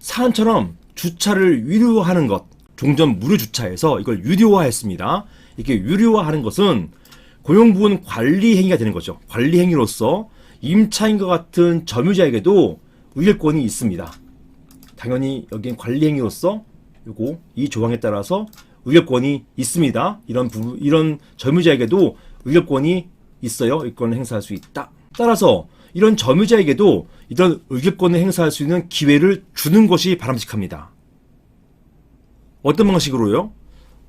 사안처럼 주차를 유료화하는 것, 종전 무료 주차에서 이걸 유료화했습니다. 이게 유료화하는 것은 고용부문 관리 행위가 되는 거죠. 관리 행위로서 임차인과 같은 점유자에게도 의결권이 있습니다. 당연히 여기엔 관리 행위로서 이 조항에 따라서 의결권이 있습니다. 이런 점유자에게도 의결권이 있어요. 의결권을 행사할 수 있다. 따라서 이런 점유자에게도 이런 의결권을 행사할 수 있는 기회를 주는 것이 바람직합니다. 어떤 방식으로요?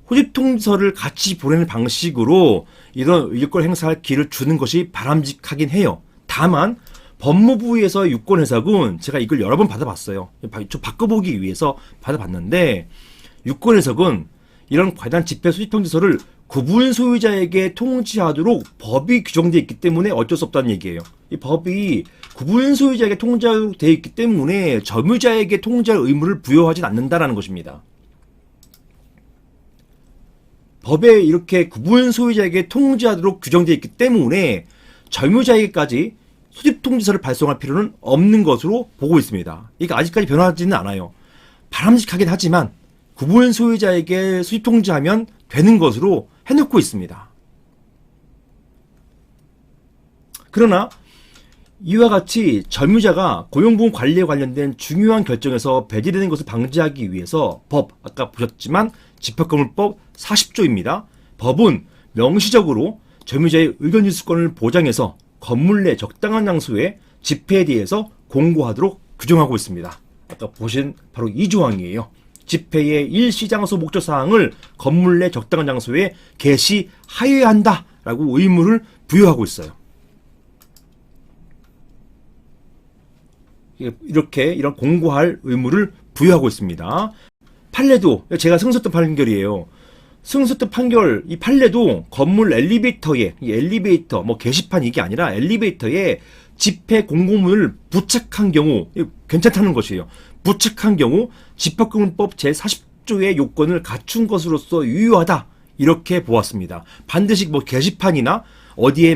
호집통지서를 같이 보내는 방식으로 이런 의결권 행사할 기회를 주는 것이 바람직하긴 해요. 다만 법무부에서 유권해석은 제가 이걸 여러 번 받아봤어요. 좀 바꿔보기 위해서 받아봤는데 유권 해석은 이런 관련 집회 소집통지서를 구분 소유자에게 통지하도록 법이 규정되어 있기 때문에 어쩔 수 없다는 얘기예요. 이 법이 구분 소유자에게 통지하도록 되어 있기 때문에 점유자에게 통지할 의무를 부여하진 않는다라는 것입니다. 법에 이렇게 구분 소유자에게 통지하도록 규정되어 있기 때문에 점유자에게까지 소집통지서를 발송할 필요는 없는 것으로 보고 있습니다. 이게 아직까지 변하지는 않아요. 바람직하긴 하지만 구분 소유자에게 소집통지하면 되는 것으로 해놓고 있습니다. 그러나 이와 같이 점유자가 고용부문 관리에 관련된 중요한 결정에서 배제되는 것을 방지하기 위해서 아까 보셨지만 집합건물법 40조입니다. 법은 명시적으로 점유자의 의견진술권을 보장해서 건물 내 적당한 장소에 집회에 대해서 공고하도록 규정하고 있습니다. 아까 보신 바로 이 조항이에요. 집회의 일시장소 목적사항을 건물 내 적당한 장소에 게시하여야 한다라고 의무를 부여하고 있어요. 이런 공고할 의무를 부여하고 있습니다. 판례도 제가 승소했던 판결이에요. 승소했던 판결, 이 판례도 건물 엘리베이터에, 이 엘리베이터, 게시판 이게 아니라 엘리베이터에 집회 공고문을 부착한 경우, 괜찮다는 것이에요. 부착한 경우 집합금융법 제40조의 요건을 갖춘 것으로서 유효하다. 이렇게 보았습니다. 반드시 게시판이나 어디에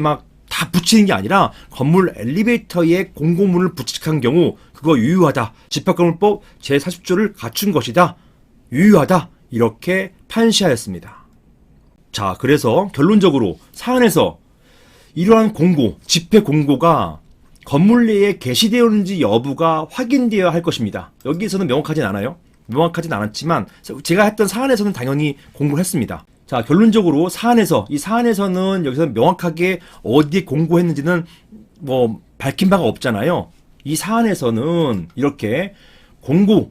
다 붙이는 게 아니라 건물 엘리베이터에 공고문을 부착한 경우 그거 유효하다. 집합금융법 제40조를 갖춘 것이다. 유효하다. 이렇게 판시하였습니다. 자, 그래서 결론적으로 사안에서 이러한 공고, 집회 공고가 건물 내에 게시되었는지 여부가 확인되어야 할 것입니다. 여기에서는 명확하진 않아요. 명확하진 않았지만 제가 했던 사안에서는 당연히 공고를 했습니다. 자, 결론적으로 이 사안에서는 여기서 명확하게 어디에 공고했는지는 밝힌 바가 없잖아요. 이 사안에서는 이렇게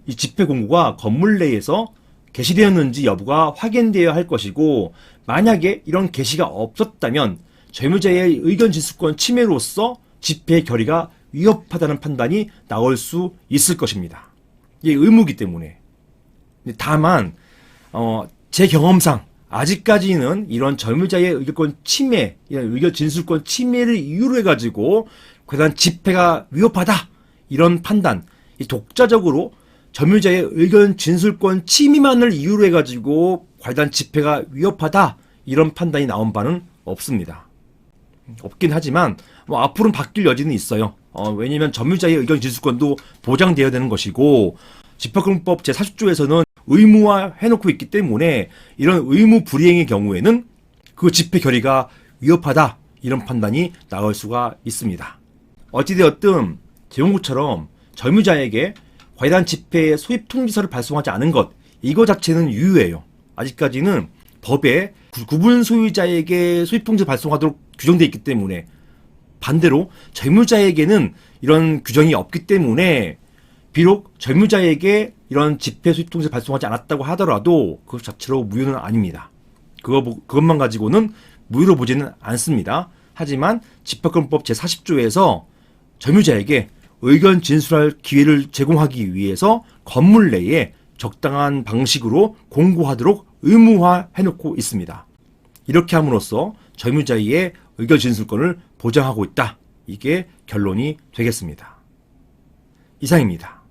이 집회 공고가 건물 내에서 게시되었는지 여부가 확인되어야 할 것이고, 만약에 이런 게시가 없었다면 점유자의 의견 진술권 침해로서 집회 결의가 위협하다는 판단이 나올 수 있을 것입니다. 이게 의무이기 때문에. 다만 제 경험상 아직까지는 이런 점유자의 의견권 침해, 이런 의견 진술권 침해를 이유로 해가지고 과연 집회가 위협하다 이런 판단, 독자적으로 점유자의 의견 진술권 침해만을 이유로 해가지고 과연 집회가 위협하다 이런 판단이 나온 바는 없습니다. 없긴 하지만 앞으로는 바뀔 여지는 있어요. 왜냐면 점유자의 의견 진술권도 보장되어야 되는 것이고 집합금융법 제40조에서는 의무화 해놓고 있기 때문에 이런 의무 불이행의 경우에는 그 집회 결의가 위협하다 이런 판단이 나올 수가 있습니다. 어찌되었든 제공구처럼 점유자에게 관련 집회에 소입 통지서를 발송하지 않은 것, 이거 자체는 유효해요. 아직까지는 법에 구분 소유자에게 소입 통지를 발송하도록 규정되어 있기 때문에, 반대로 점유자에게는 이런 규정이 없기 때문에 비록 점유자에게 이런 집회 소입 통지를 발송하지 않았다고 하더라도 그것 자체로 무효는 아닙니다. 그것만 가지고는 무효로 보지는 않습니다. 하지만 집합금융법 제40조에서 점유자에게 의견 진술할 기회를 제공하기 위해서 건물 내에 적당한 방식으로 공고하도록 의무화해놓고 있습니다. 이렇게 함으로써 점유자의 의견 진술권을 보장하고 있다. 이게 결론이 되겠습니다. 이상입니다.